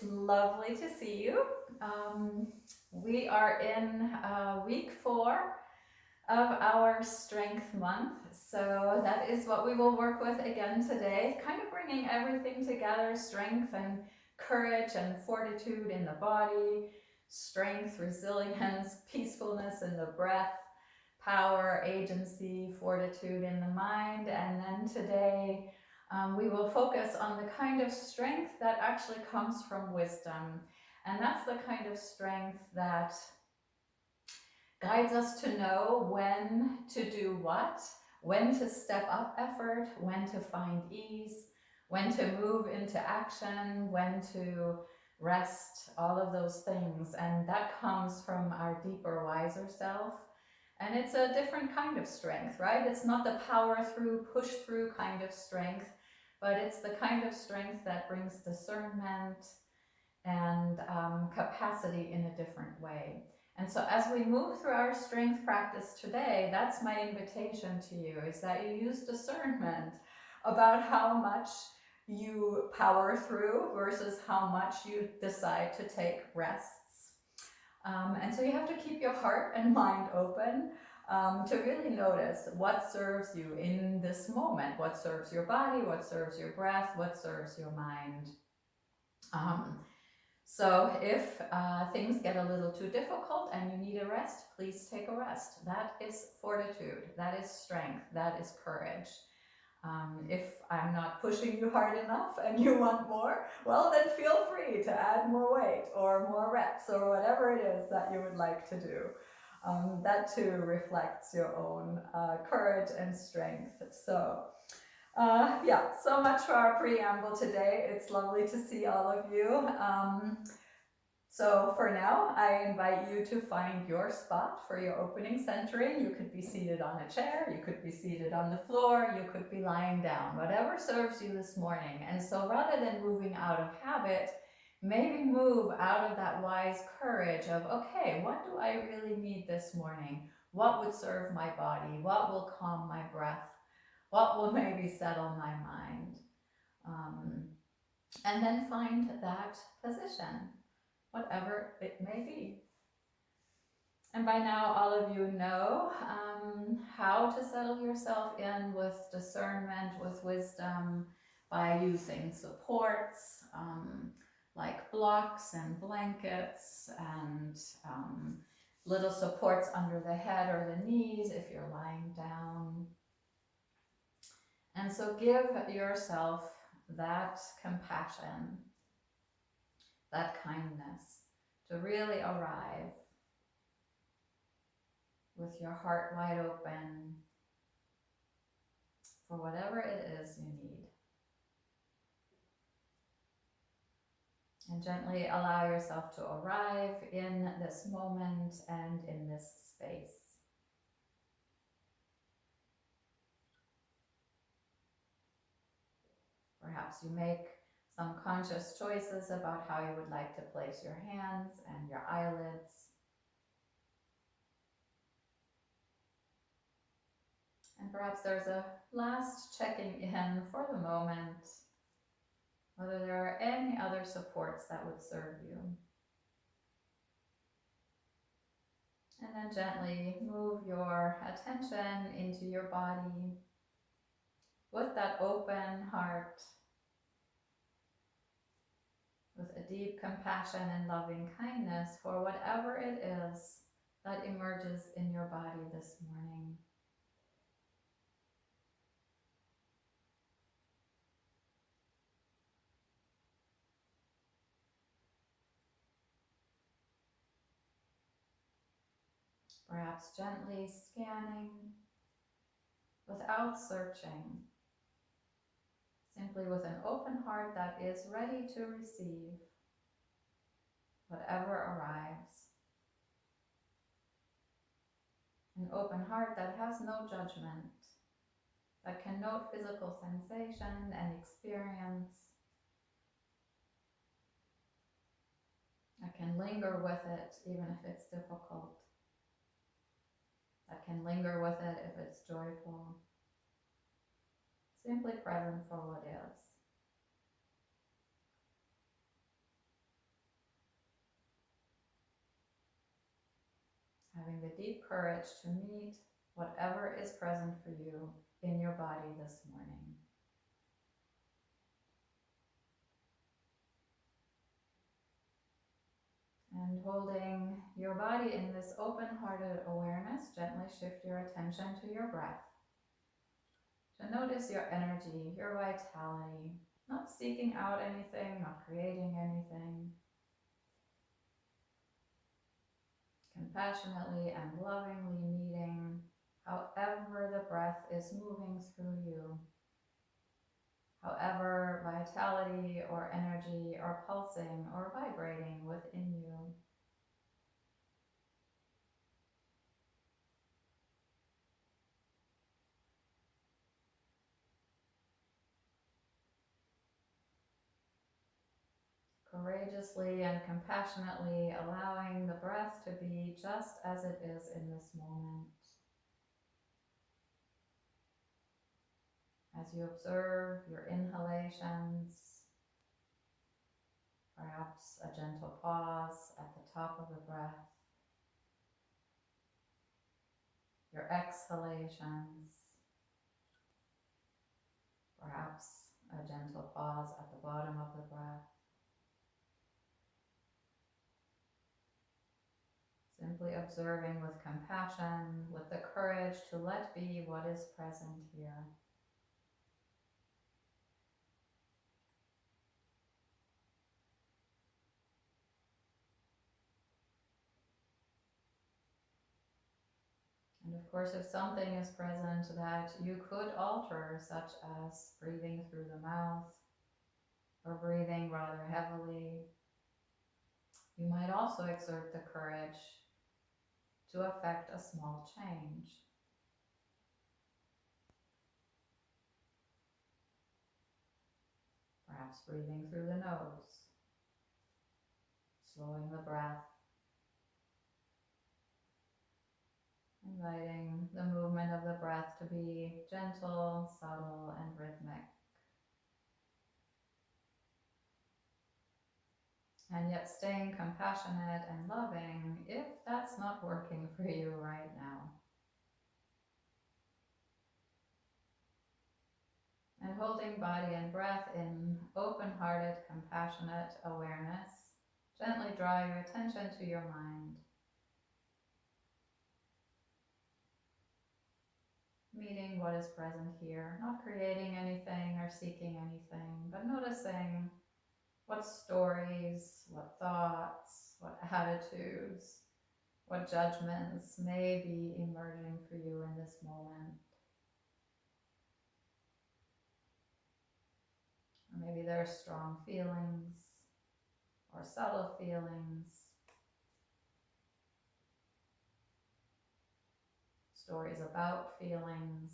it's lovely to see you. We are in week 4 of our strength month, so that is what we will work with again today, kind of bringing everything together: strength and courage and fortitude in the body, strength, resilience, peacefulness in the breath, power, agency, fortitude in the mind. And then today we will focus on the kind of strength that actually comes from wisdom. And that's the kind of strength that guides us to know when to do what, when to step up effort, when to find ease, when to move into action, when to rest, all of those things. And that comes from our deeper, wiser self. And it's a different kind of strength, right? It's not the power through, push through kind of strength, but it's the kind of strength that brings discernment and capacity in a different way. And so as we move through our strength practice today, that's my invitation to you, is that you use discernment about how much you power through versus how much you decide to take rests. And so you have to keep your heart and mind open to really notice what serves you in this moment, what serves your body, what serves your breath, what serves your mind. So if things get a little too difficult and you need a rest, please take a rest. That is fortitude, that is strength, that is courage. If I'm not pushing you hard enough and you want more, well, then feel free to add more weight or more reps or whatever it is that you would like to do. That too reflects your own courage and strength. So yeah, so much for our preamble today. It's lovely to see all of you. So for now, I invite you to find your spot for your opening centering. You could be seated on a chair, you could be seated on the floor, you could be lying down, whatever serves you this morning. And so rather than moving out of habit, maybe move out of that wise courage of, okay, what do I really need this morning? What would serve my body? What will calm my breath? What will maybe settle my mind? And then find that position, whatever it may be. And by now, all of you know how to settle yourself in with discernment, with wisdom, by using supports like blocks and blankets and little supports under the head or the knees if you're lying down. And so give yourself that compassion, that kindness, to really arrive with your heart wide open for whatever it is you need. And gently allow yourself to arrive in this moment and in this space. Perhaps you make some conscious choices about how you would like to place your hands and your eyelids. And perhaps there's a last checking in for the moment, whether there are any other supports that would serve you. And then gently move your attention into your body with that open heart, with a deep compassion and loving kindness for whatever it is that emerges in your body this morning. Perhaps gently scanning without searching, simply with an open heart that is ready to receive whatever arrives. An open heart that has no judgment, that can note physical sensation and experience, that can linger with it even if it's difficult, that can linger with it if it's joyful, simply present for what is. having the deep courage to meet whatever is present for you in your body this morning. And holding your body in this open-hearted awareness, gently shift your attention to your breath. To notice your energy, your vitality, not seeking out anything, not creating anything. Compassionately and lovingly meeting however the breath is moving through you. However vitality or energy are pulsing or vibrating within you. Courageously and compassionately allowing the breath to be just as it is in this moment. As you observe your inhalations, perhaps a gentle pause at the top of the breath. Your exhalations, perhaps a gentle pause at the bottom of the breath. Simply observing with compassion, with the courage to let be what is present here. And of course, if something is present that you could alter, such as breathing through the mouth or breathing rather heavily, you might also exert the courage to effect a small change. Perhaps breathing through the nose, slowing the breath, inviting the movement of the breath to be gentle, subtle, and rhythmic. And yet staying compassionate and loving if that's not working for you right now. And holding body and breath in open-hearted, compassionate awareness, gently draw your attention to your mind. Meeting what is present here, not creating anything or seeking anything, but noticing what stories, what thoughts, what attitudes, what judgments may be emerging for you in this moment. Or maybe there are strong feelings or subtle feelings, stories about feelings.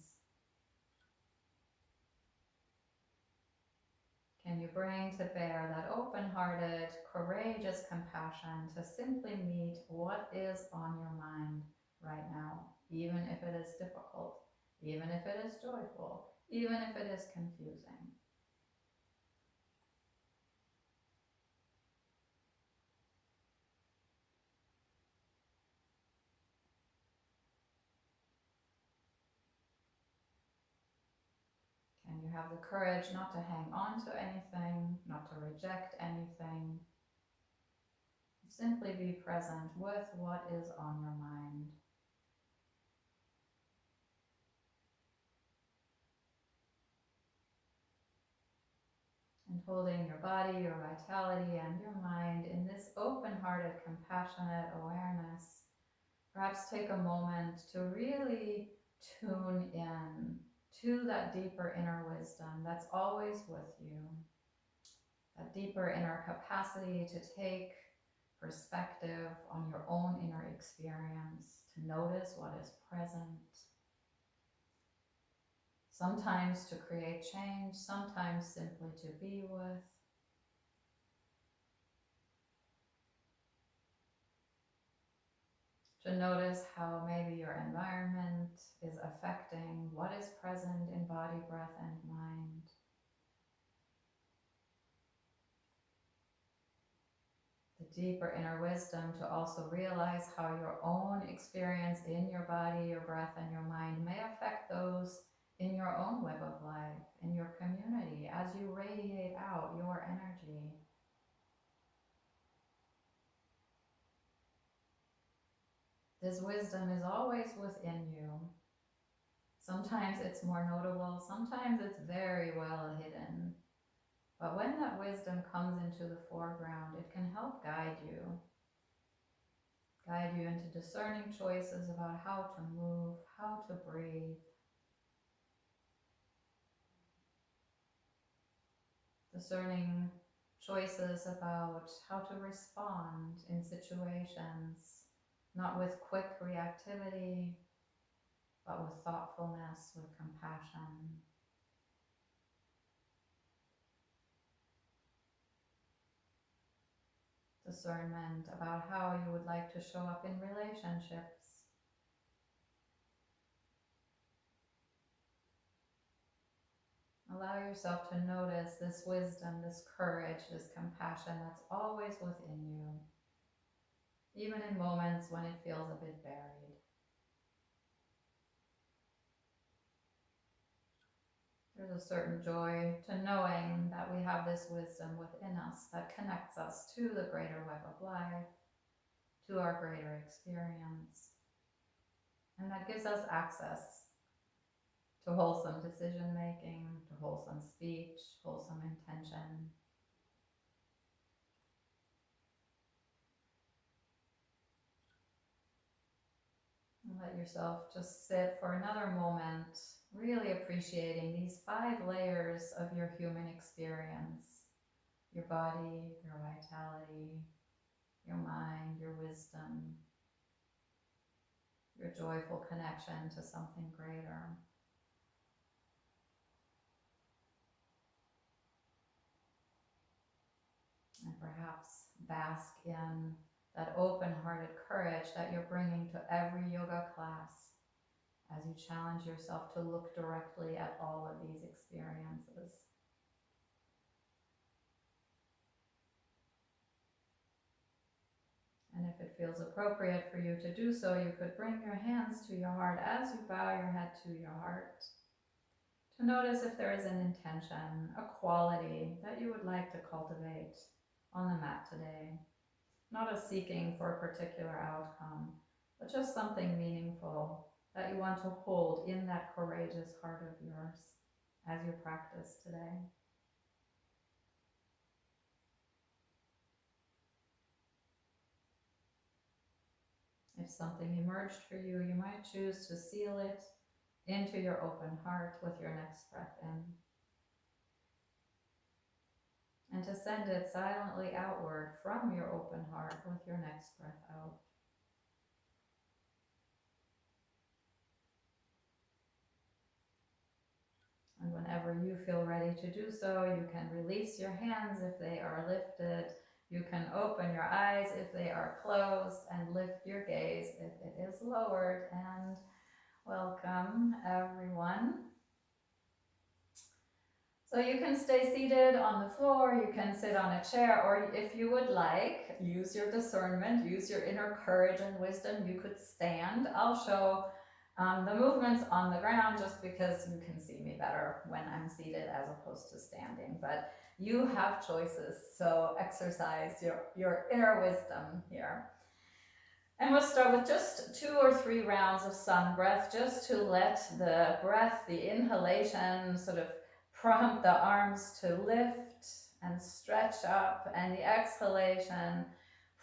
Can you bring to bear that open-hearted, courageous compassion to simply meet what is on your mind right now, even if it is difficult, even if it is joyful, even if it is confusing? Can you have the courage not to hang on to anything, not to reject anything? Simply be present with what is on your mind. And holding your body, your vitality, and your mind in this open-hearted, compassionate awareness, perhaps take a moment to really tune in to that deeper inner wisdom that's always with you, that deeper inner capacity to take perspective on your own inner experience, to notice what is present. Sometimes to create change, sometimes simply to be with. To notice how maybe your environment is affecting what is present in body, breath, and mind. The deeper inner wisdom to also realize how your own experience in your body, your breath, and your mind may affect those in your own web of life, in your community, as you radiate out your energy. This wisdom is always within you. Sometimes it's more notable, sometimes it's very well hidden. But when that wisdom comes into the foreground, it can help guide you into discerning choices about how to move, how to breathe, discerning choices about how to respond in situations, not with quick reactivity, but with thoughtfulness, with compassion. Discernment about how you would like to show up in relationships. Allow yourself to notice this wisdom, this courage, this compassion that's always within you, even in moments when it feels a bit buried. There's a certain joy to knowing that we have this wisdom within us that connects us to the greater web of life, to our greater experience, and that gives us access to wholesome decision making, to wholesome speech, wholesome intention. And let yourself just sit for another moment, really appreciating these 5 layers of your human experience: your body, your vitality, your mind, your wisdom, your joyful connection to something greater. And perhaps bask in that open-hearted courage that you're bringing to every yoga class as you challenge yourself to look directly at all of these experiences. And if it feels appropriate for you to do so, you could bring your hands to your heart as you bow your head to your heart, to notice if there is an intention, a quality that you would like to cultivate on the mat today. Not a seeking for a particular outcome, but just something meaningful that you want to hold in that courageous heart of yours as you practice today. If something emerged for you, you might choose to seal it into your open heart with your next breath in, and to send it silently outward from your open heart with your next breath out. And whenever you feel ready to do so, you can release your hands if they are lifted. You can open your eyes if they are closed, and lift your gaze if it is lowered. And welcome, everyone. So you can stay seated on the floor, you can sit on a chair, or if you would like, use your discernment, use your inner courage and wisdom, you could stand. I'll show the movements on the ground just because you can see me better when I'm seated as opposed to standing, but you have choices, so exercise your inner wisdom here. And we'll start with just 2 or 3 rounds of sun breath, just to let the breath, the inhalation, sort of prompt the arms to lift and stretch up, and the exhalation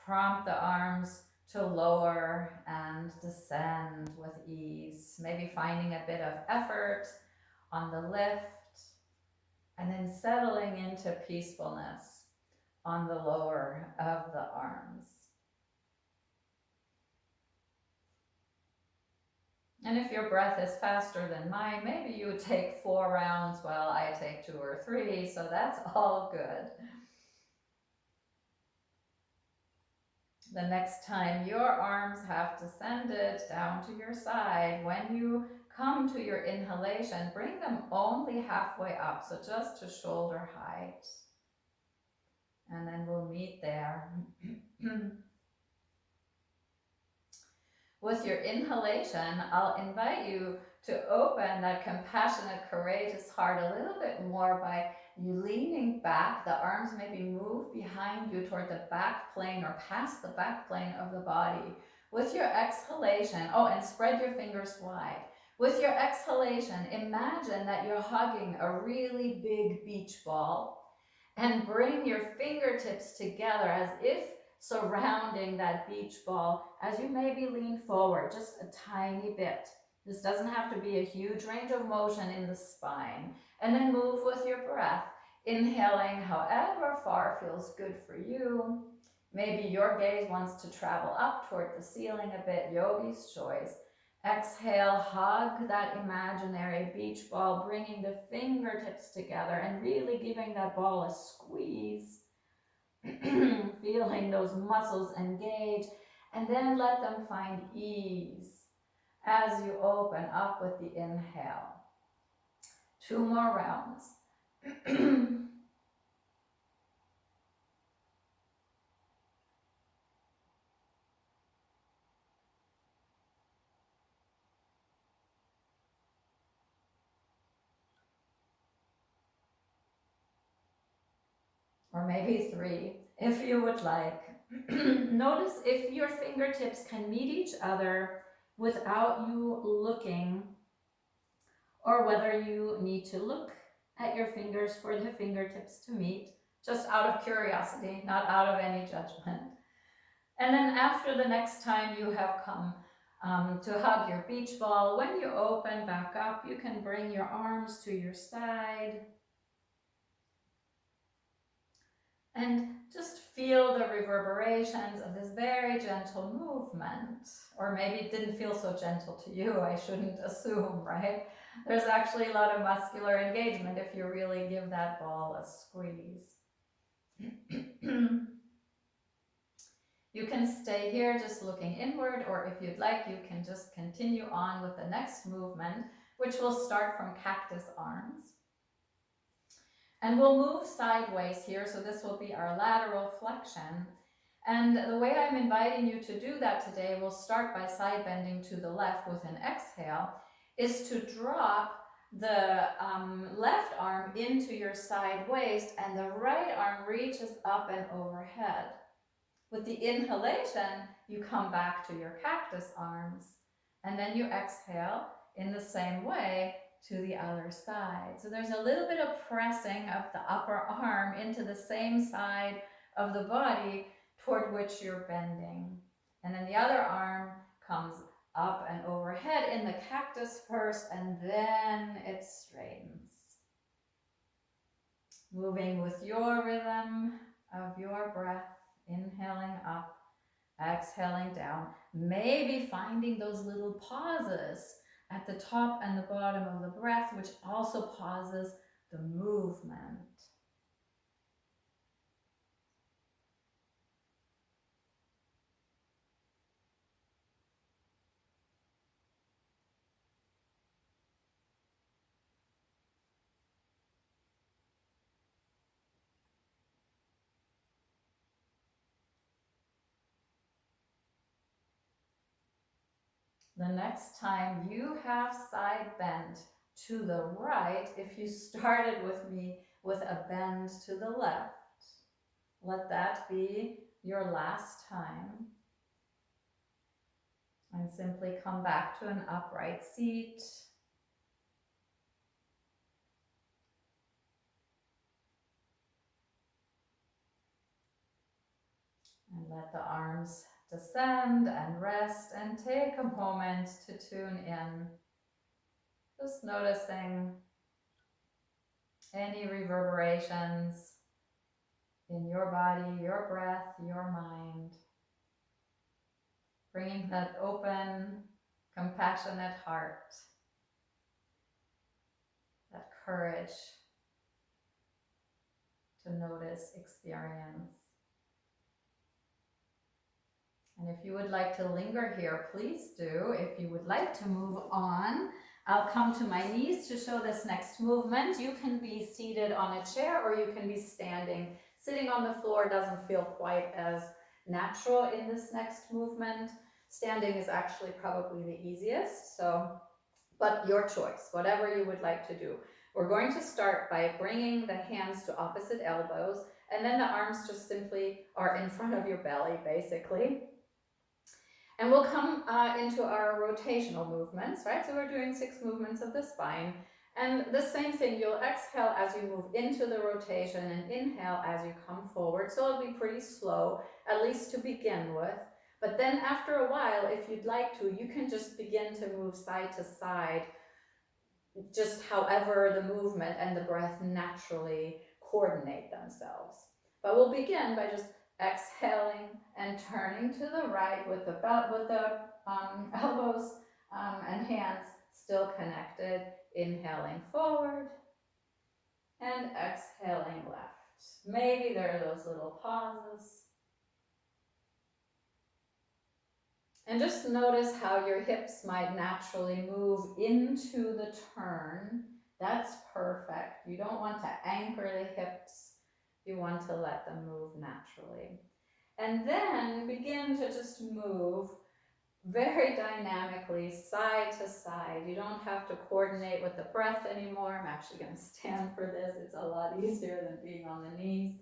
prompt the arms to lower and descend with ease, maybe finding a bit of effort on the lift, and then settling into peacefulness on the lower of the arms. And if your breath is faster than mine, maybe you would take 4 rounds while I take 2 or 3, so that's all good. The next time your arms have descended down to your side, when you come to your inhalation, bring them only halfway up, so just to shoulder height. And then we'll meet there. With your inhalation, I'll invite you to open that compassionate, courageous heart a little bit more by you leaning back. The arms maybe move behind you toward the back plane or past the back plane of the body. With your exhalation, and spread your fingers wide. With your exhalation, imagine that you're hugging a really big beach ball and bring your fingertips together as if surrounding that beach ball as you maybe lean forward just a tiny bit. This doesn't have to be a huge range of motion in the spine. And then move with your breath, inhaling however far feels good for you. Maybe your gaze wants to travel up toward the ceiling a bit, yogi's choice. Exhale, hug that imaginary beach ball, bringing the fingertips together and really giving that ball a squeeze. Feeling those muscles engage, and then let them find ease as you open up with the inhale. 2 more rounds. Or maybe 3, if you would like. Notice if your fingertips can meet each other without you looking, or whether you need to look at your fingers for the fingertips to meet, just out of curiosity, not out of any judgment. And then after the next time you have come to hug your beach ball, when you open back up, you can bring your arms to your side and just feel the reverberations of this very gentle movement. Or maybe it didn't feel so gentle to you, I shouldn't assume, right? There's actually a lot of muscular engagement if you really give that ball a squeeze. You can stay here just looking inward, or if you'd like, you can just continue on with the next movement, which will start from cactus arms. And we'll move sideways here, so this will be our lateral flexion. And the way I'm inviting you to do that today, we'll start by side bending to the left with an exhale, is to drop the left arm into your side waist and the right arm reaches up and overhead. With the inhalation, you come back to your cactus arms, and then you exhale in the same way to the other side. So there's a little bit of pressing of the upper arm into the same side of the body toward which you're bending. And then the other arm comes up and overhead in the cactus first, and then it straightens. Moving with your rhythm of your breath, inhaling up, exhaling down, maybe finding those little pauses at the top and the bottom of the breath, which also pauses the movement. The next time you have side bend to the right, if you started with me with a bend to the left, let that be your last time. And simply come back to an upright seat. And let the arms descend and rest, and take a moment to tune in. Just noticing any reverberations in your body, your breath, your mind. Bringing that open, compassionate heart, that courage to notice, experience. And if you would like to linger here, please do. If you would like to move on, I'll come to my knees to show this next movement. You can be seated on a chair or you can be standing Sitting on the floor doesn't feel quite as natural in this next movement. Standing is actually probably the easiest, but your choice, whatever you would like to do. We're going to start by bringing the hands to opposite elbows, and then the arms just simply are in front of your belly, basically. And we'll come into our rotational movements, right? So we're doing 6 movements of the spine. And the same thing, you'll exhale as you move into the rotation and inhale as you come forward. So it'll be pretty slow, at least to begin with. But then after a while, if you'd like to, you can just begin to move side to side, just however the movement and the breath naturally coordinate themselves. But we'll begin by just exhaling and turning to the right with the elbows and hands still connected. Inhaling forward and exhaling left. Maybe there are those little pauses. And just notice how your hips might naturally move into the turn. That's perfect. You don't want to anchor the hips. You want to let them move naturally. And then begin to just move very dynamically, side to side. You don't have to coordinate with the breath anymore. I'm actually going to stand for this. It's a lot easier than being on the knees.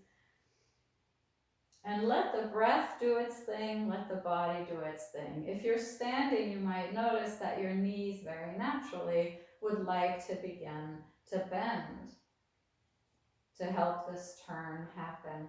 And let the breath do its thing, let the body do its thing. If you're standing, you might notice that your knees very naturally would like to begin to bend to help this turn happen.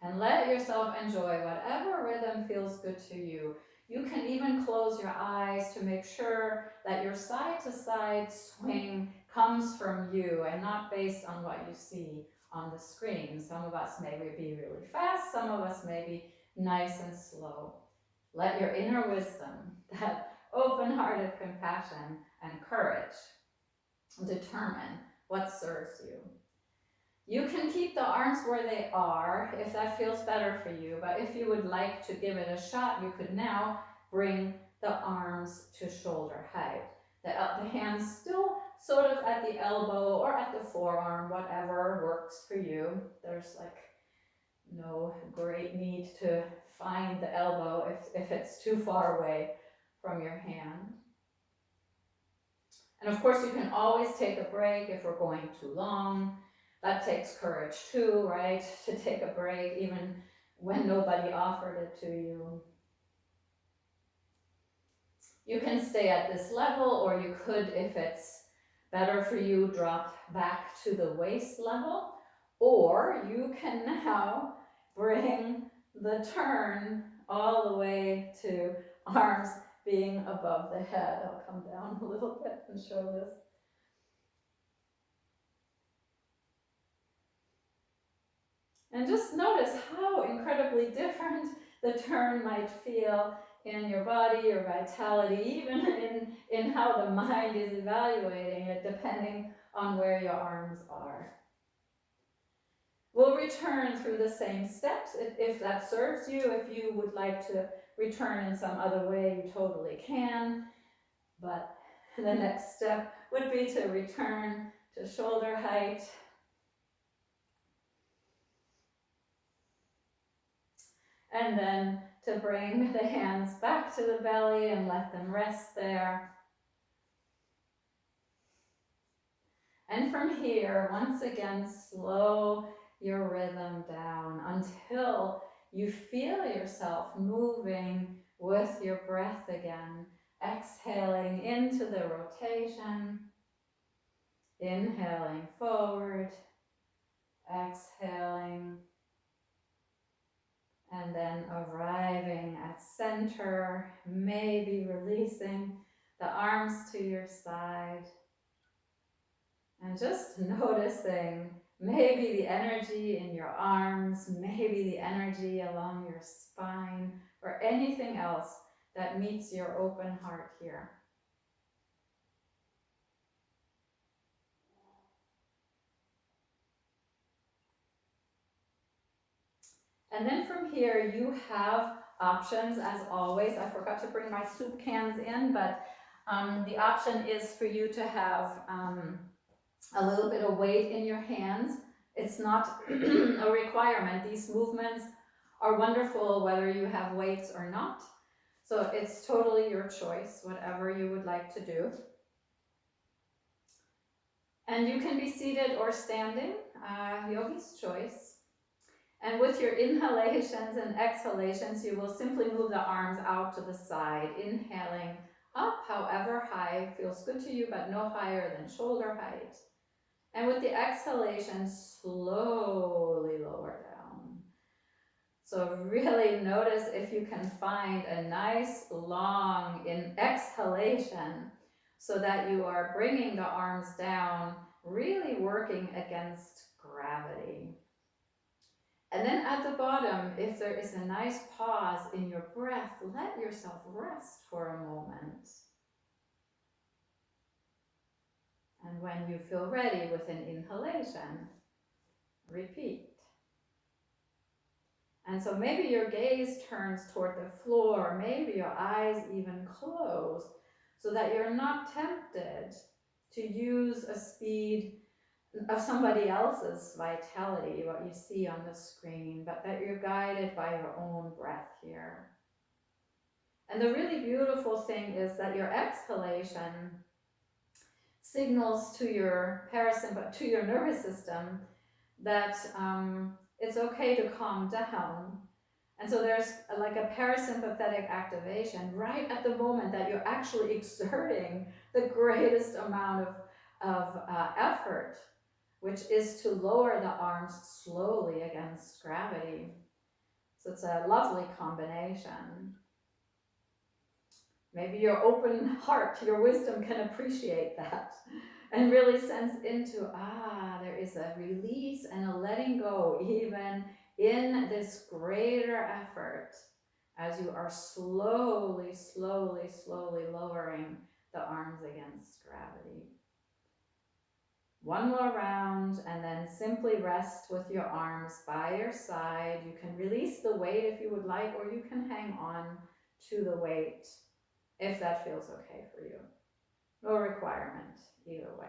And let yourself enjoy whatever rhythm feels good to you. You can even close your eyes to make sure that your side-to-side swing comes from you and not based on what you see on the screen. Some of us may be really fast, some of us may be nice and slow. Let your inner wisdom, that open-hearted compassion and courage, determine what serves you. You can keep the arms where they are if that feels better for you, but if you would like to give it a shot, you could now bring the arms to shoulder height. The hands still sort of at the elbow or at the forearm, whatever works for you. There's like no great need to find the elbow if it's too far away from your hand. And of course, you can always take a break if we're going too long. That takes courage too, right? To take a break even when nobody offered it to you. You can stay at this level, or you could, if it's better for you, drop back to the waist level. Or you can now bring the turn all the way to arms being above the head. I'll come down a little bit and show this. And just notice how incredibly different the turn might feel in your body, your vitality, even in how the mind is evaluating it, depending on where your arms are. We'll return through the same steps if that serves you. If you would like to return in some other way, you totally can. But the next step would be to return to shoulder height. And then to bring the hands back to the belly and let them rest there. And from here, once again, slow your rhythm down until you feel yourself moving with your breath again, exhaling into the rotation, inhaling forward, exhaling, and then arriving at center, maybe releasing the arms to your side. And just noticing maybe the energy in your arms, maybe the energy along your spine, or anything else that meets your open heart here. And then from here, you have options as always. I forgot to bring my soup cans in, but the option is for you to have a little bit of weight in your hands It's not a requirement. These movements are wonderful whether you have weights or not. So it's totally your choice, whatever you would like to do. And you can be seated or standing, yogi's choice. And with your inhalations and exhalations, you will simply move the arms out to the side, inhaling up, however high feels good to you, but no higher than shoulder height. And with the exhalation, slowly lower down. So really notice if you can find a nice long exhalation so that you are bringing the arms down, really working against gravity. And then at the bottom, if there is a nice pause in your breath, let yourself rest for a moment. And when you feel ready with an inhalation, repeat. And so maybe your gaze turns toward the floor, maybe your eyes even close, so that you're not tempted to use a speed of somebody else's vitality, what you see on the screen, but that you're guided by your own breath here. And the really beautiful thing is that your exhalation signals to your to your nervous system that it's okay to calm down. And so there's like a parasympathetic activation right at the moment that you're actually exerting the greatest amount of effort, which is to lower the arms slowly against gravity. So it's a lovely combination. Maybe your open heart, your wisdom can appreciate that and really sense into, there is a release and a letting go even in this greater effort as you are slowly, slowly, slowly lowering the arms against gravity. One more round and then simply rest with your arms by your side. You can release the weight if you would like, or you can hang on to the weight if that feels okay for you. No requirement either way.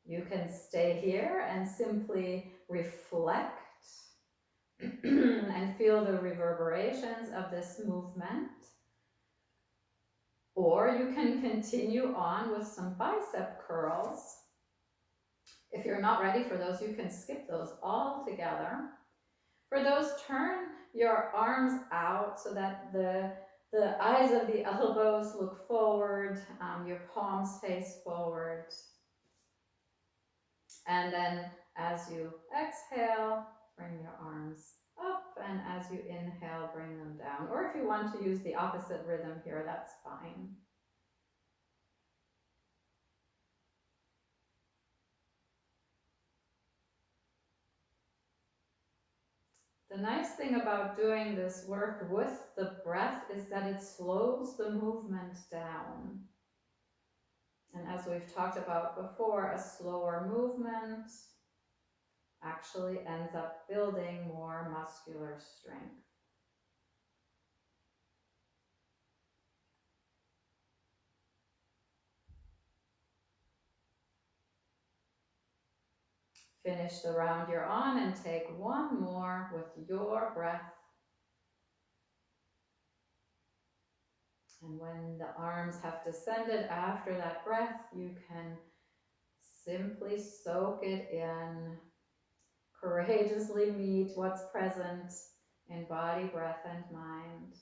You can stay here and simply reflect and feel the reverberations of this movement. Or you can continue on with some bicep curls. If you're not ready for those, you can skip those altogether. For those, turn your arms out so that the eyes of the elbows look forward, your palms face forward. And then as you exhale, bring your arms up, and as you inhale, bring them down. Or if you want to use the opposite rhythm here, that's fine. The nice thing about doing this work with the breath is that it slows the movement down. And as we've talked about before, a slower movement actually ends up building more muscular strength. Finish the round you're on and take one more with your breath. And when the arms have descended after that breath, you can simply soak it in, courageously meet what's present in body, breath, and mind.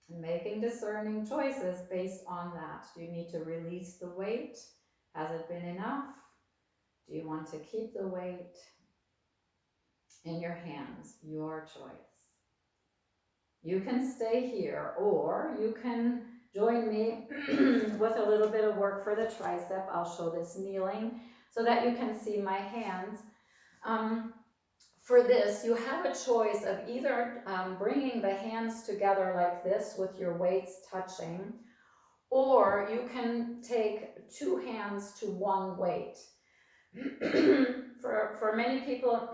And making discerning choices based on that. Do you need to release the weight? Has it been enough? Do you want to keep the weight in your hands? Your choice. You can stay here, or you can join me with a little bit of work for the tricep. I'll show this kneeling so that you can see my hands. For this, you have a choice of either bringing the hands together like this with your weights touching, or you can take two hands to one weight. For many people,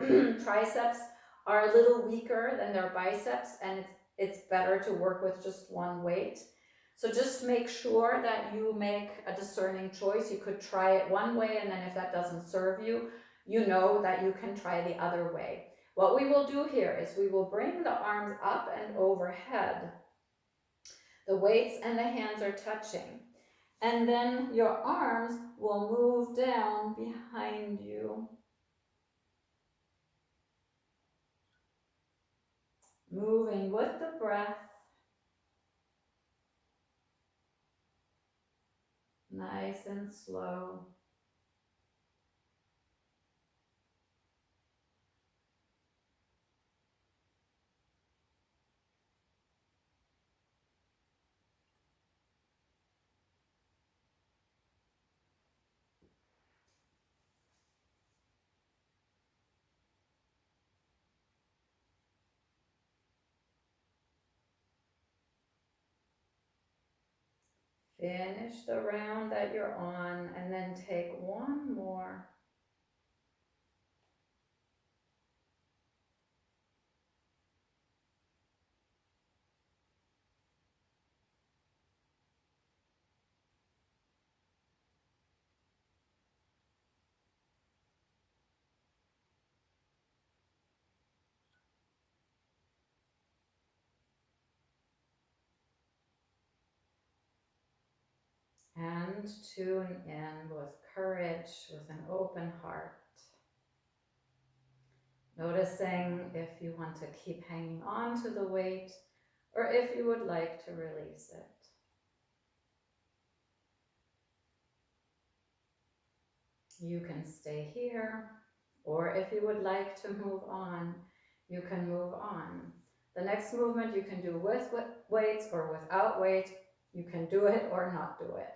triceps are a little weaker than their biceps, and it's better to work with just one weight. So just make sure that you make a discerning choice. You could try it one way, and then if that doesn't serve you, you know that you can try the other way. What we will do here is we will bring the arms up and overhead. The weights and the hands are touching. And then your arms will move down behind you. Moving with the breath. Nice and slow. Finish the round that you're on, and then take one more. And tune in with courage, with an open heart. Noticing if you want to keep hanging on to the weight or if you would like to release it. You can stay here, or if you would like to move on, you can move on. The next movement you can do with weights or without weight. You can do it or not do it.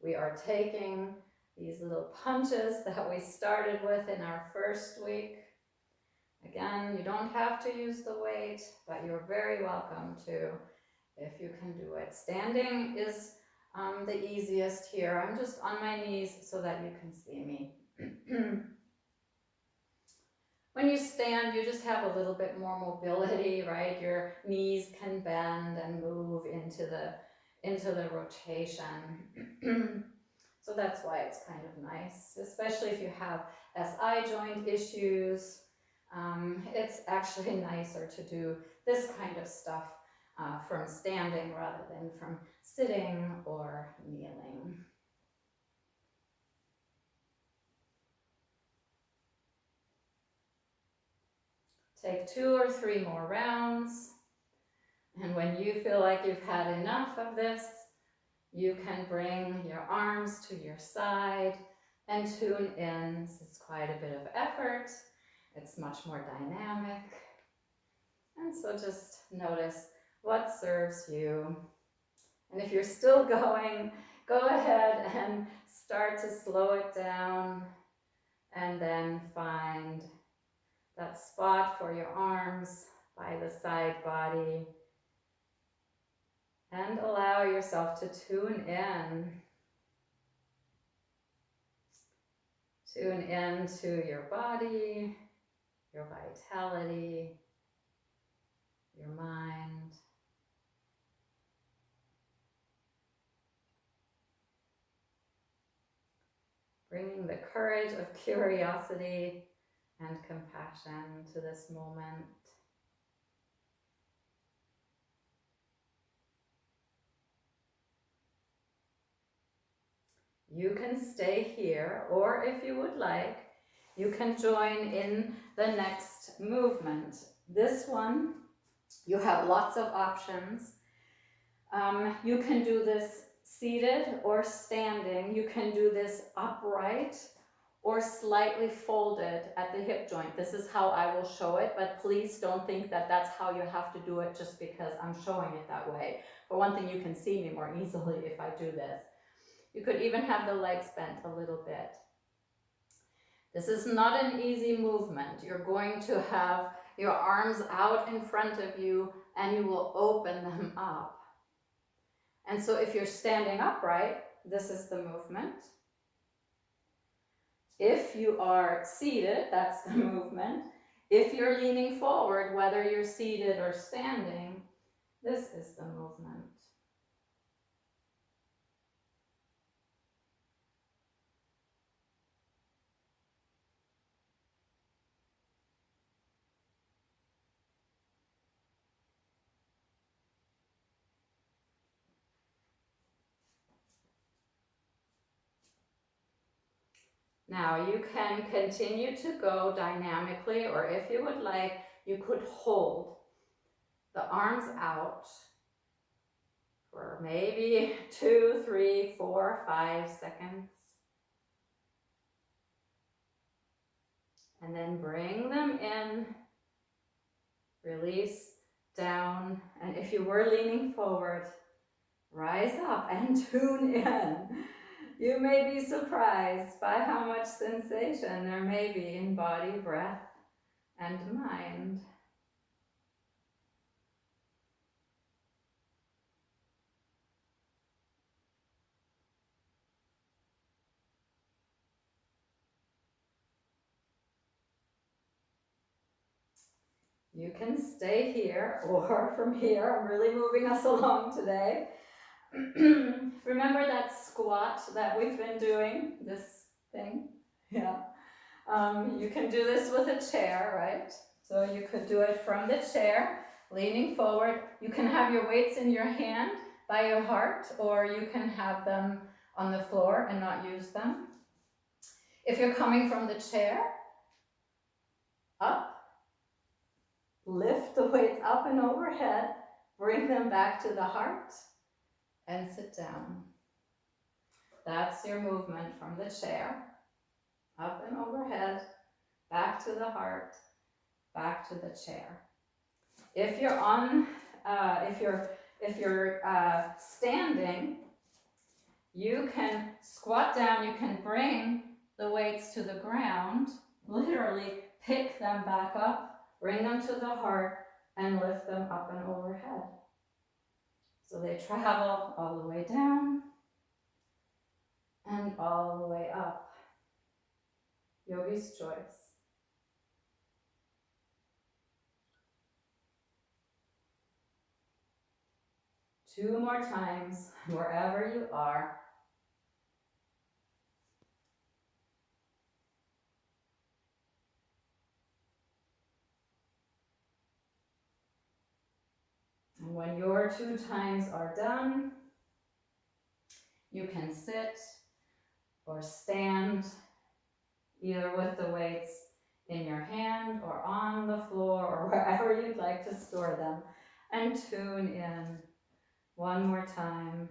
We are taking these little punches that we started with in our first week. Again, you don't have to use the weight, but you're very welcome to if you can do it. Standing is the easiest here. I'm just on my knees so that you can see me. When you stand, you just have a little bit more mobility, right? Your knees can bend and move into the rotation. So that's why it's kind of nice, especially if you have SI joint issues. It's actually nicer to do this kind of stuff from standing rather than from sitting or kneeling. Take 2 or 3 more rounds. And when you feel like you've had enough of this, you can bring your arms to your side and tune in. It's quite a bit of effort. It's much more dynamic. And so just notice what serves you. And if you're still going, go ahead and start to slow it down and then find that spot for your arms by the side body and allow yourself to tune in. Tune into your body, your vitality, your mind. Bringing the courage of curiosity and compassion to this moment. You can stay here, or if you would like, you can join in the next movement. This one, you have lots of options. You can do this seated or standing. You can do this upright or slightly folded at the hip joint. This is how I will show it, but please don't think that that's how you have to do it just because I'm showing it that way. For one thing, you can see me more easily if I do this. You could even have the legs bent a little bit. This is not an easy movement. You're going to have your arms out in front of you and you will open them up. And so if you're standing upright, this is the movement. If you are seated, that's the movement. If you're leaning forward, whether you're seated or standing, This is the movement. Now you can continue to go dynamically, or if you would like, you could hold the arms out for maybe 2, 3, 4, 5 seconds. And then bring them in, release down, and if you were leaning forward, rise up and tune in. You may be surprised by how much sensation there may be in body, breath, and mind. You can stay here or from here. I'm really moving us along today. Remember that squat that we've been doing? This thing? Yeah. You can do this with a chair, right? So you could do it from the chair, leaning forward. You can have your weights in your hand by your heart, or you can have them on the floor and not use them. If you're coming from the chair, up, lift the weights up and overhead, bring them back to the heart, and sit down. That's your movement from the chair, up and overhead, back to the heart, back to the chair. If you're on, if you're standing, you can squat down. You can bring the weights to the ground. Literally pick them back up, bring them to the heart, and lift them up and overhead. So they travel all the way down and all the way up. Yogi's choice. Two more times, wherever you are. And when your 2 times are done, you can sit or stand, either with the weights in your hand or on the floor or wherever you'd like to store them, and tune in one more time.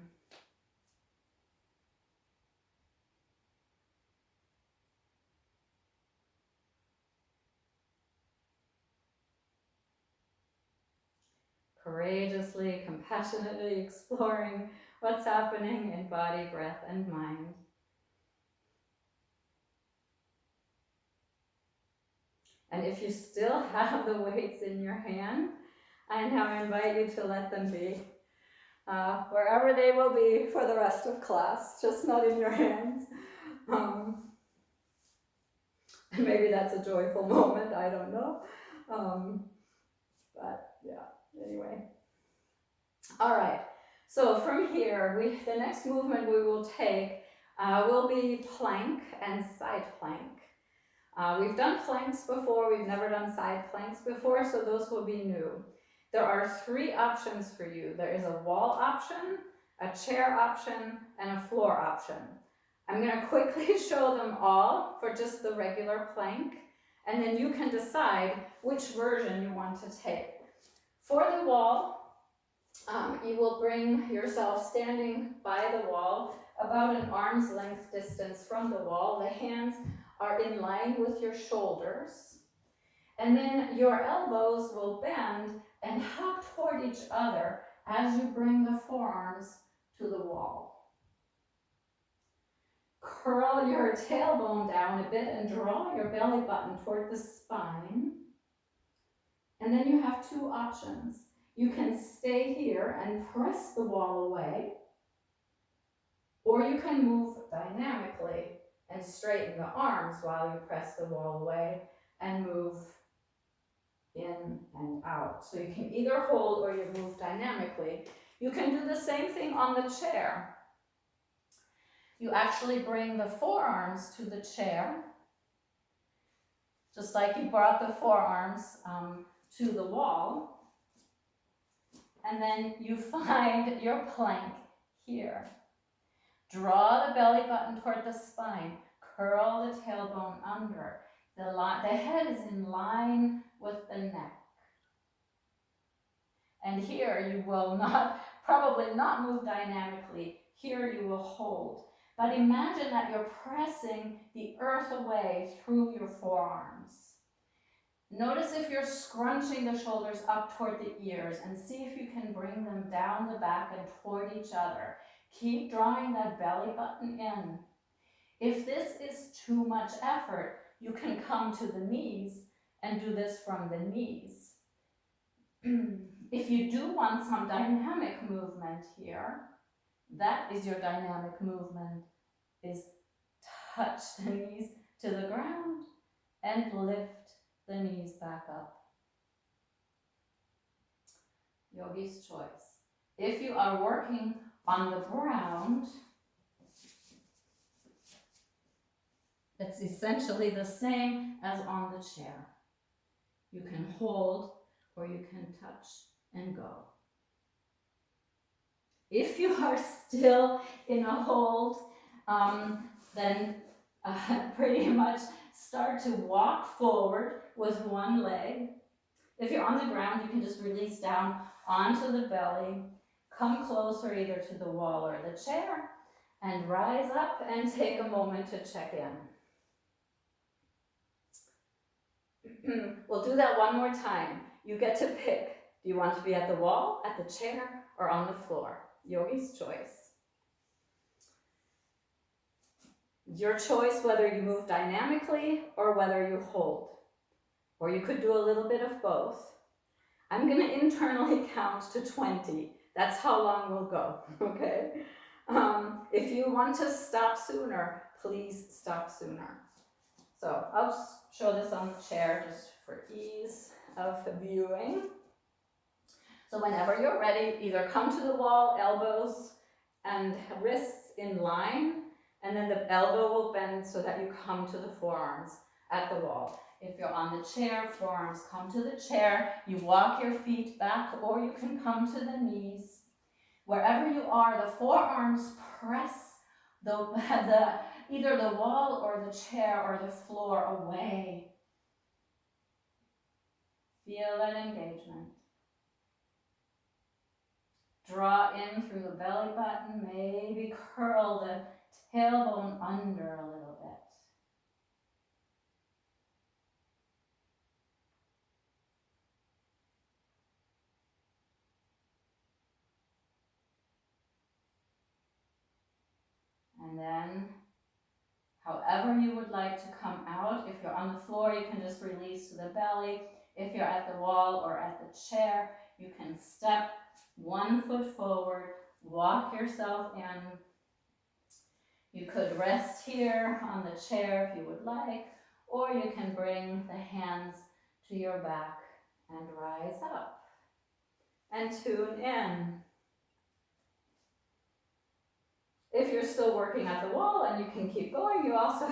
Courageously, compassionately exploring what's happening in body, breath, and mind. And if you still have the weights in your hand, I now invite you to let them be wherever they will be for the rest of class, just not in your hands. And maybe that's a joyful moment, I don't know. But yeah, anyway. All right, so from here, the next movement we will take will be plank and side plank. We've done planks before, we've never done side planks before, so those will be new. There are 3 options for you. There is a wall option, a chair option, and a floor option. I'm going to quickly show them all for just the regular plank, and then you can decide which version you want to take. For the wall, you will bring yourself standing by the wall about an arm's length distance from the wall. The hands are in line with your shoulders. And then your elbows will bend and hug toward each other as you bring the forearms to the wall. Curl your tailbone down a bit and draw your belly button toward the spine. And then you have 2 options. You can stay here and press the wall away, or you can move dynamically and straighten the arms while you press the wall away and move in and out. So you can either hold or you move dynamically. You can do the same thing on the chair. You actually bring the forearms to the chair, just like you brought the forearms to the wall. And then you find your plank here. Draw the belly button toward the spine. Curl the tailbone under. The head is in line with the neck. And here you will probably not move dynamically. Here you will hold. But imagine that you're pressing the earth away through your forearms. Notice if you're scrunching the shoulders up toward the ears, and see if you can bring them down the back and toward each other. Keep drawing that belly button in. If this is too much effort, you can come to the knees and do this from the knees. If you do want some dynamic movement here, that is your dynamic movement, is touch the knees to the ground and lift the knees back up. Yogi's choice. If you are working on the ground, it's essentially the same as on the chair. You can hold or you can touch and go. If you are still in a hold, then pretty much start to walk forward with one leg. If you're on the ground, you can just release down onto the belly, come closer either to the wall or the chair, and rise up and take a moment to check in. We'll do that one more time. You get to pick. Do you want to be at the wall, at the chair, or on the floor? Yogi's choice. Your choice whether you move dynamically or whether you hold. Or you could do a little bit of both. I'm going to internally count to 20. That's how long we'll go, okay? If you want to stop sooner, please stop sooner. So I'll just show this on the chair just for ease of viewing. So whenever you're ready, either come to the wall, elbows and wrists in line, and then the elbow will bend so that you come to the forearms at the wall. If you're on the chair, forearms come to the chair. You walk your feet back, or you can come to the knees. Wherever you are, the forearms press either the wall or the chair or the floor away. Feel that engagement. Draw in through the belly button, maybe curl the tailbone under a little bit. And then, however you would like to come out, if you're on the floor, you can just release to the belly. If you're at the wall or at the chair, you can step one foot forward, walk yourself in. You could rest here on the chair if you would like, or you can bring the hands to your back and rise up and tune in. If you're still working at the wall and you can keep going, you also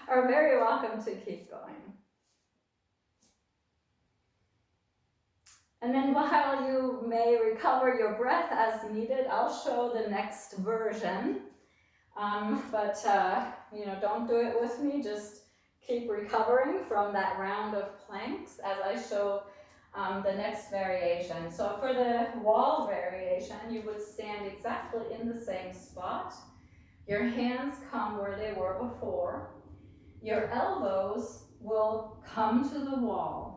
are very welcome to keep going. And then while you may recover your breath as needed, I'll show the next version. Don't do it with me. Just keep recovering from that round of planks as I show the next variation. So for the wall variation, you would stand exactly in the same spot. Your hands come where they were before. Your elbows will come to the wall.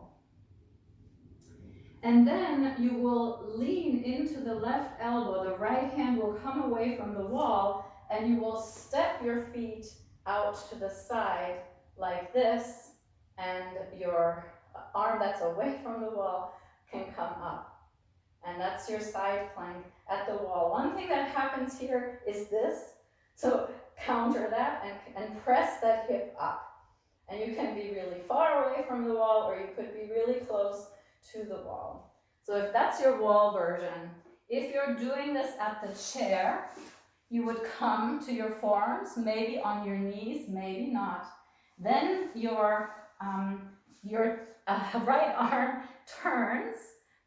And then you will lean into the left elbow. The right hand will come away from the wall, and you will step your feet out to the side like this, and your arm that's away from the wall can come up. And that's your side plank at the wall. One thing that happens here is this. So counter that and press that hip up. And you can be really far away from the wall, or you could be really close to the wall. So if that's your wall version, if you're doing this at the chair, you would come to your forearms, maybe on your knees, maybe not. Then your right arm turns,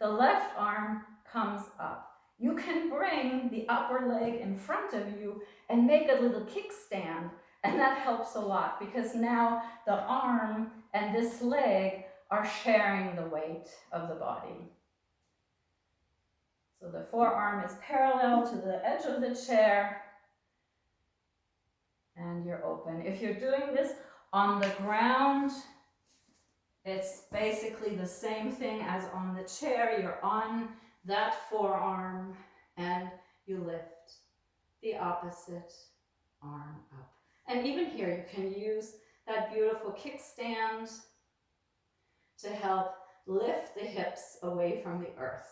the left arm comes up. You can bring the upper leg in front of you and make a little kickstand, and that helps a lot because now the arm and this leg are sharing the weight of the body. So the forearm is parallel to the edge of the chair, and you're open. If you're doing this on the ground, it's basically the same thing as on the chair. You're on that forearm and you lift the opposite arm up. And even here, you can use that beautiful kickstand to help lift the hips away from the earth.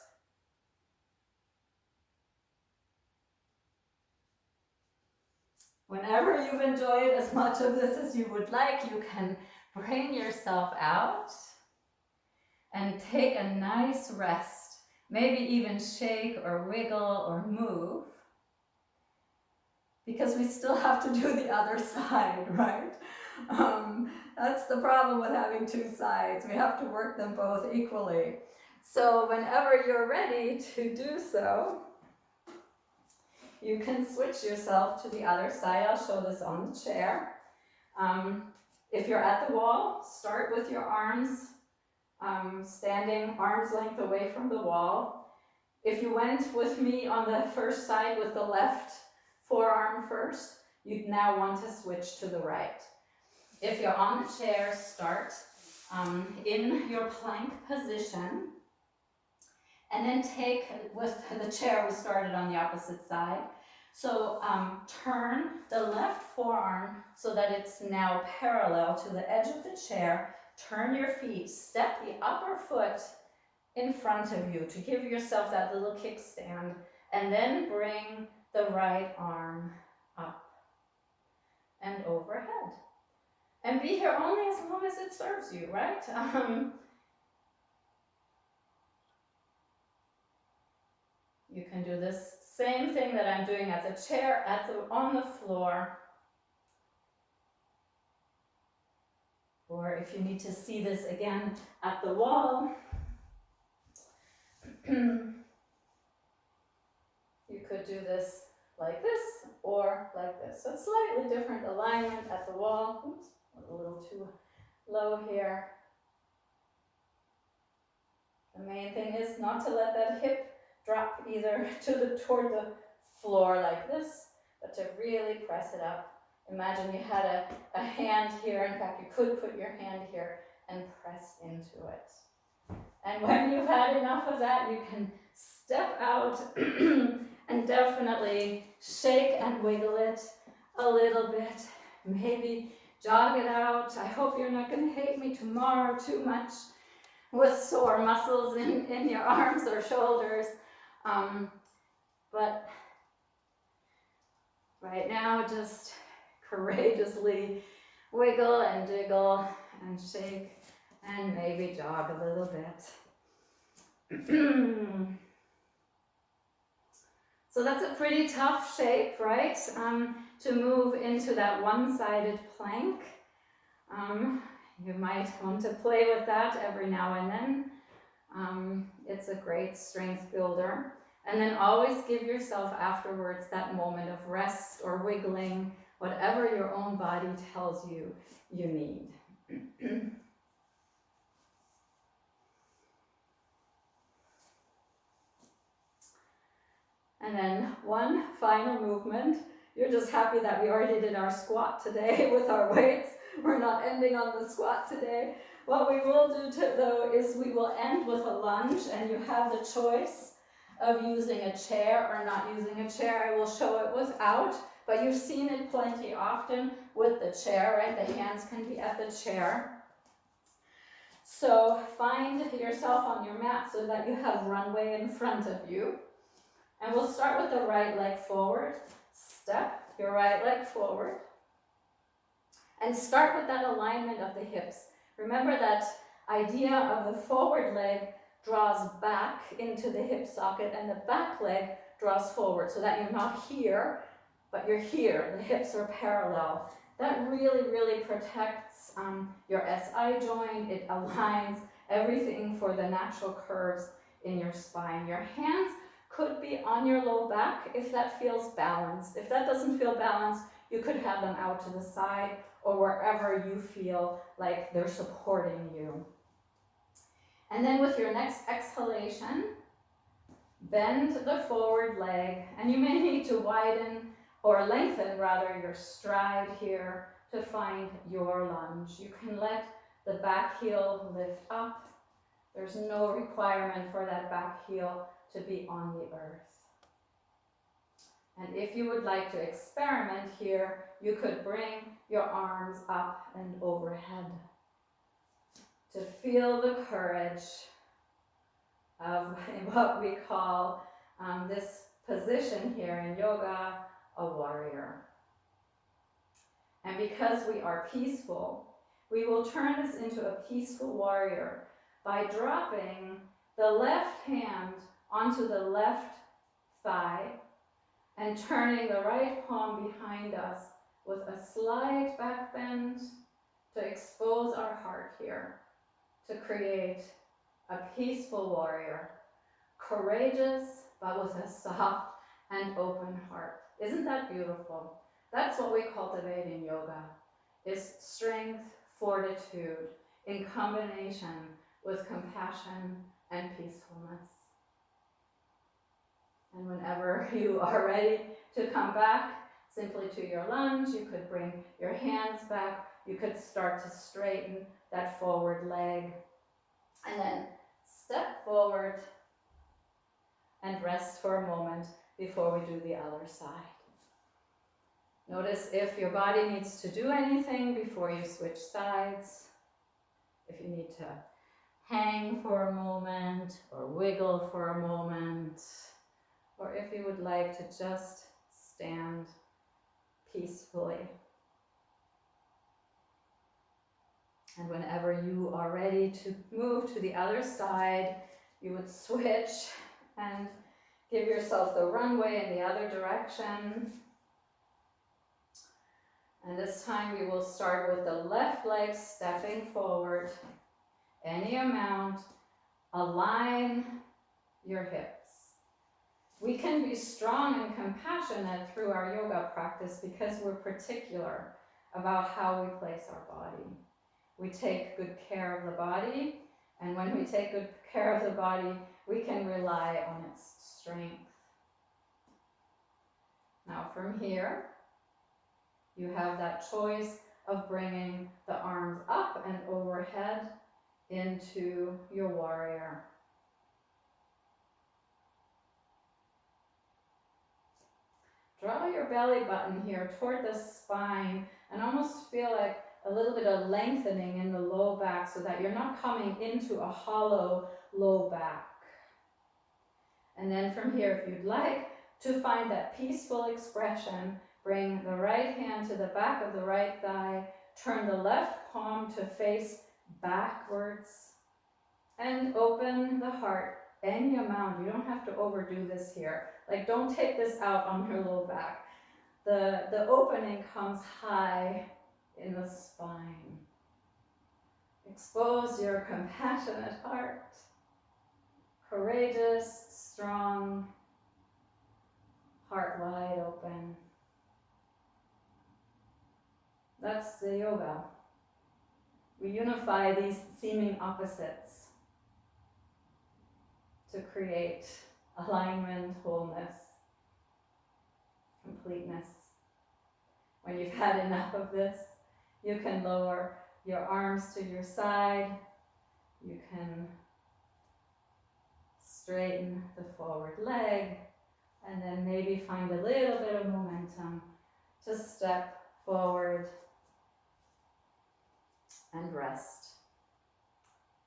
Whenever you've enjoyed as much of this as you would like, you can bring yourself out and take a nice rest. Maybe even shake or wiggle or move, because we still have to do the other side, right? That's the problem with having two sides. We have to work them both equally. So whenever you're ready to do so, you can switch yourself to the other side. I'll show this on the chair. If you're at the wall, start with your arms standing arm's length away from the wall. If you went with me on the first side with the left forearm first, you'd now want to switch to the right. If you're on the chair, start in your plank position, and then take, with the chair, we started on the opposite side. So turn the left forearm so that it's now parallel to the edge of the chair. Turn your feet, step the upper foot in front of you to give yourself that little kickstand, and then bring the right arm up and overhead. And be here only as long as it serves you, right? You can do this same thing that I'm doing at the chair, on the floor. Or if you need to see this again at the wall, you could do this like this or like this. So slightly different alignment at the wall. Oops, a little too low here. The main thing is not to let that hip drop either toward the floor like this, but to really press it up. Imagine you had a hand here. In fact, you could put your hand here and press into it. And when you've had enough of that, you can step out and definitely shake and wiggle it a little bit. Maybe jog it out. I hope you're not going to hate me tomorrow too much with sore muscles in your arms or shoulders. But right now, just courageously wiggle and jiggle and shake and maybe jog a little bit. So that's a pretty tough shape, right? To move into that one-sided plank. You might want to play with that every now and then. It's a great strength builder. And then always give yourself afterwards that moment of rest or wiggling, whatever your own body tells you you need. And then one final movement. You're just happy that we already did our squat today with our weights. We're not ending on the squat today. What we will do though is we will end with a lunge, and you have the choice of using a chair or not using a chair. I will show it without, but you've seen it plenty often with the chair, right? The hands can be at the chair. So find yourself on your mat so that you have runway in front of you. And we'll start with the right leg forward. Step your right leg forward. And start with that alignment of the hips. Remember that idea of the forward leg draws back into the hip socket and the back leg draws forward, so that you're not here, but you're here. The hips are parallel. That really, really protects your SI joint. It aligns everything for the natural curves in your spine. Your hands could be on your low back if that feels balanced. If that doesn't feel balanced, you could have them out to the side or wherever you feel like they're supporting you. And then with your next exhalation, bend the forward leg, and you may need to widen or lengthen rather your stride here to find your lunge. You can let the back heel lift up. There's no requirement for that back heel to be on the earth. And if you would like to experiment here, you could bring your arms up and overhead to feel the courage of what we call this position here in yoga, a warrior. And because we are peaceful, we will turn this into a peaceful warrior by dropping the left hand onto the left thigh and turning the right palm behind us with a slight back bend to expose our heart here, to create a peaceful warrior, courageous but with a soft and open heart. Isn't that beautiful? That's what we cultivate in yoga, is strength, fortitude in combination with compassion and peacefulness. And whenever you are ready to come back simply to your lunge, you could bring your hands back. You could start to straighten that forward leg. And then step forward and rest for a moment before we do the other side. Notice if your body needs to do anything before you switch sides. If you need to hang for a moment or wiggle for a moment, or if you would like to just stand peacefully. And whenever you are ready to move to the other side, you would switch and give yourself the runway in the other direction. And this time we will start with the left leg stepping forward. Any amount, align your hips. We can be strong and compassionate through our yoga practice because we're particular about how we place our body. We take good care of the body, and when we take good care of the body, we can rely on its strength. Now from here, you have that choice of bringing the arms up and overhead into your warrior. Draw your belly button here toward the spine and almost feel like a little bit of lengthening in the low back so that you're not coming into a hollow low back. And then from here, if you'd like to find that peaceful expression, bring the right hand to the back of the right thigh, turn the left palm to face backwards, and open the heart any amount. You don't have to overdo this here. Like, don't take this out on your low back. The opening comes high in the spine. Expose your compassionate heart. Courageous, strong, heart wide open. That's the yoga. We unify these seeming opposites to create alignment, wholeness, completeness. When you've had enough of this, you can lower your arms to your side. You can straighten the forward leg, and then maybe find a little bit of momentum to step forward and rest.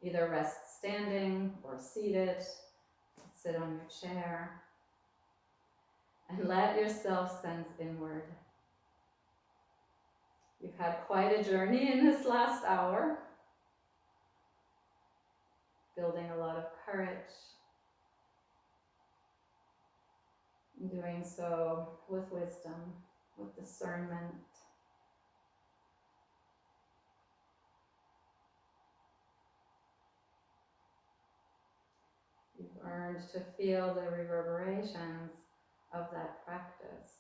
Either rest standing or seated. Sit on your chair and let yourself sense inward. You've had quite a journey in this last hour, building a lot of courage, doing so with wisdom, with discernment. You've learned to feel the reverberations of that practice.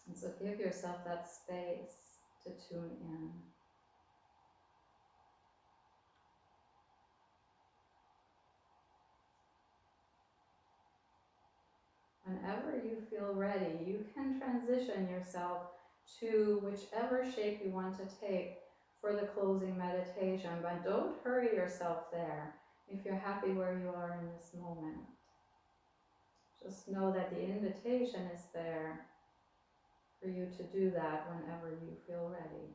And so give yourself that space to tune in. Whenever you feel ready, you can transition yourself to whichever shape you want to take for the closing meditation, but don't hurry yourself there if you're happy where you are in this moment. Just know that the invitation is there for you to do that whenever you feel ready.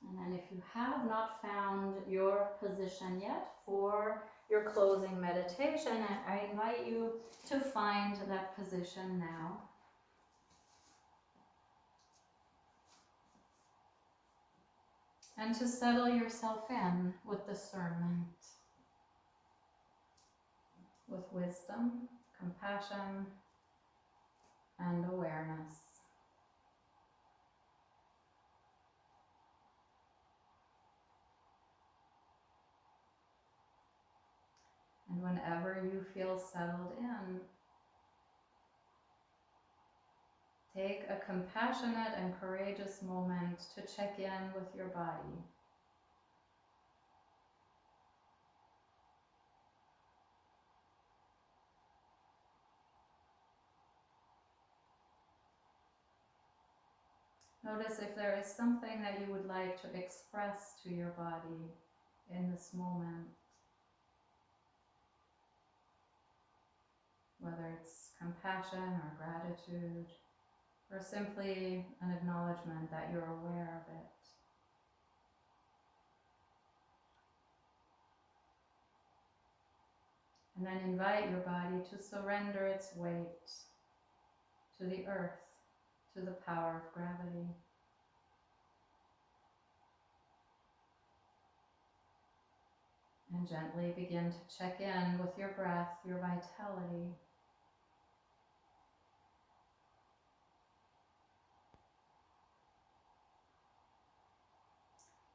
And then if you have not found your position yet for your closing meditation, I invite you to find that position now. And to settle yourself in with discernment, with wisdom, compassion, and awareness. And whenever you feel settled in, take a compassionate and courageous moment to check in with your body. Notice if there is something that you would like to express to your body in this moment. Whether it's compassion or gratitude, or simply an acknowledgement that you're aware of it. And then invite your body to surrender its weight to the earth, to the power of gravity. And gently begin to check in with your breath, your vitality.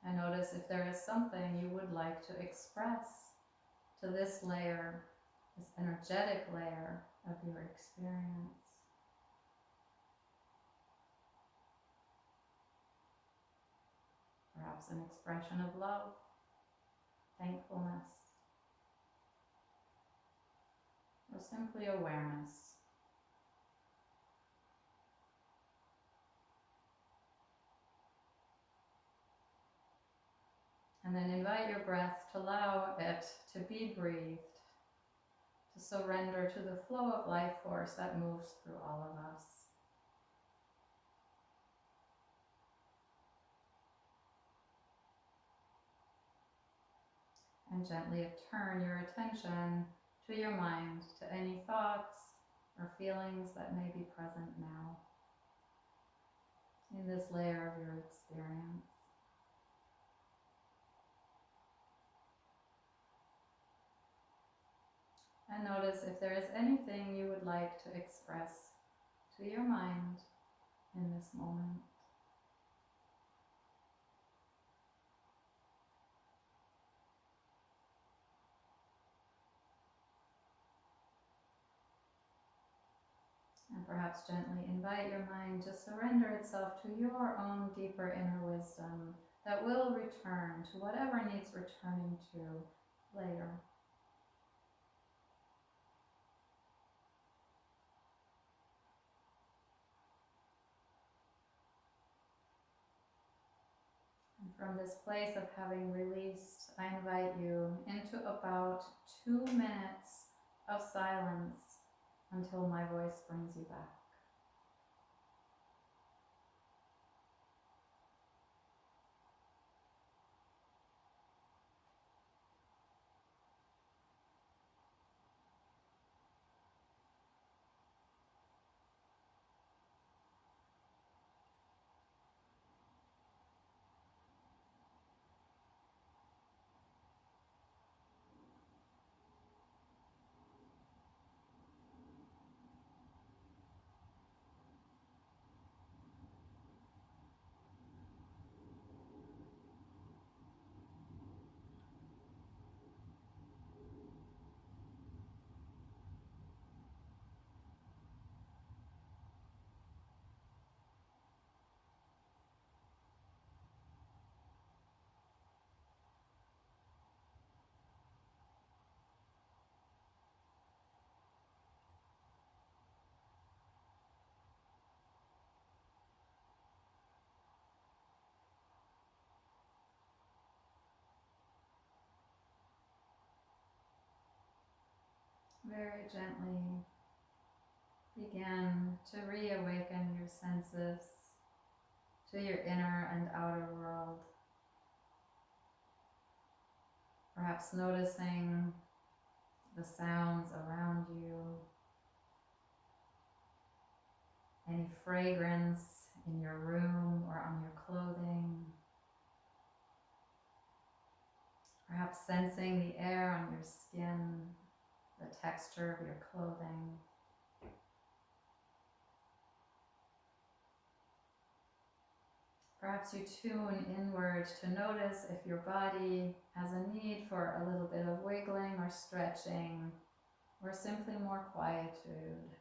And notice if there is something you would like to express to this layer, this energetic layer of your experience. Perhaps an expression of love, thankfulness, or simply awareness. And then invite your breath to allow it to be breathed, to surrender to the flow of life force that moves through all of us. And gently turn your attention to your mind, to any thoughts or feelings that may be present now in this layer of your experience. And notice if there is anything you would like to express to your mind in this moment. And perhaps gently invite your mind to surrender itself to your own deeper inner wisdom that will return to whatever needs returning to later. And from this place of having released, I invite you into about 2 minutes of silence until my voice brings you back. very gently begin to reawaken your senses to your inner and outer world. Perhaps noticing the sounds around you, any fragrance in your room or on your clothing. Perhaps sensing the air on your skin, the texture of your clothing. Perhaps you tune inward to notice if your body has a need for a little bit of wiggling or stretching, or simply more quietude.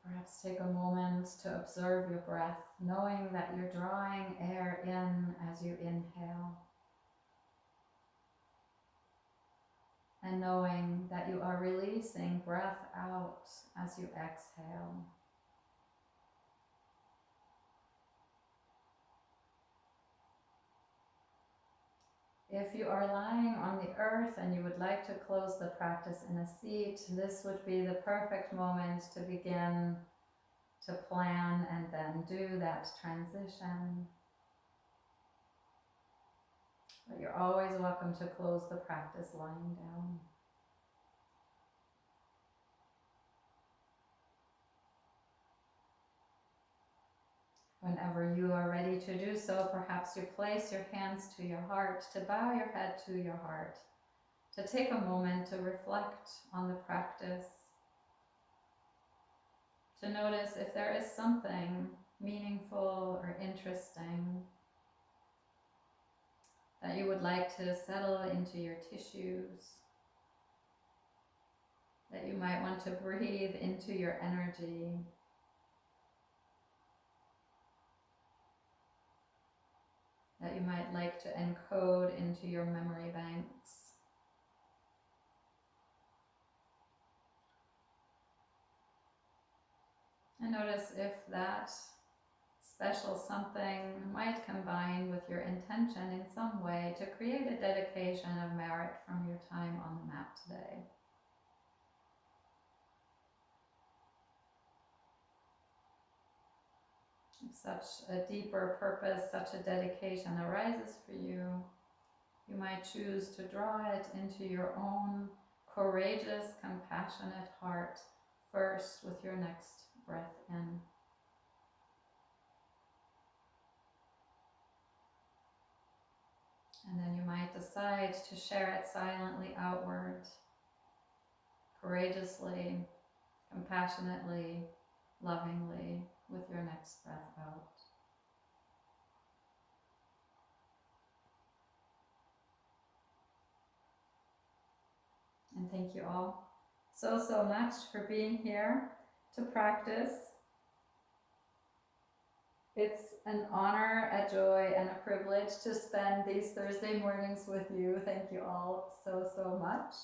Perhaps take a moment to observe your breath, knowing that you're drawing air in as you inhale, and knowing that you are releasing breath out as you exhale. If you are lying on the earth and you would like to close the practice in a seat, this would be the perfect moment to begin to plan and then do that transition. But you're always welcome to close the practice lying down. Whenever you are ready to do so, perhaps you place your hands to your heart, to bow your head to your heart, to take a moment to reflect on the practice, to notice if there is something meaningful or interesting that you would like to settle into your tissues, that you might want to breathe into your energy. That you might like to encode into your memory banks. And notice if that special something might combine with your intention in some way to create a dedication of merit from your time on the mat today. If such a deeper purpose, such a dedication arises for you, you might choose to draw it into your own courageous, compassionate heart first with your next breath in. And then you might decide to share it silently outward, courageously, compassionately, lovingly, with your next breath out. And thank you all so much for being here to practice. It's an honor, a joy, and a privilege to spend these Thursday mornings with you. Thank you all so much.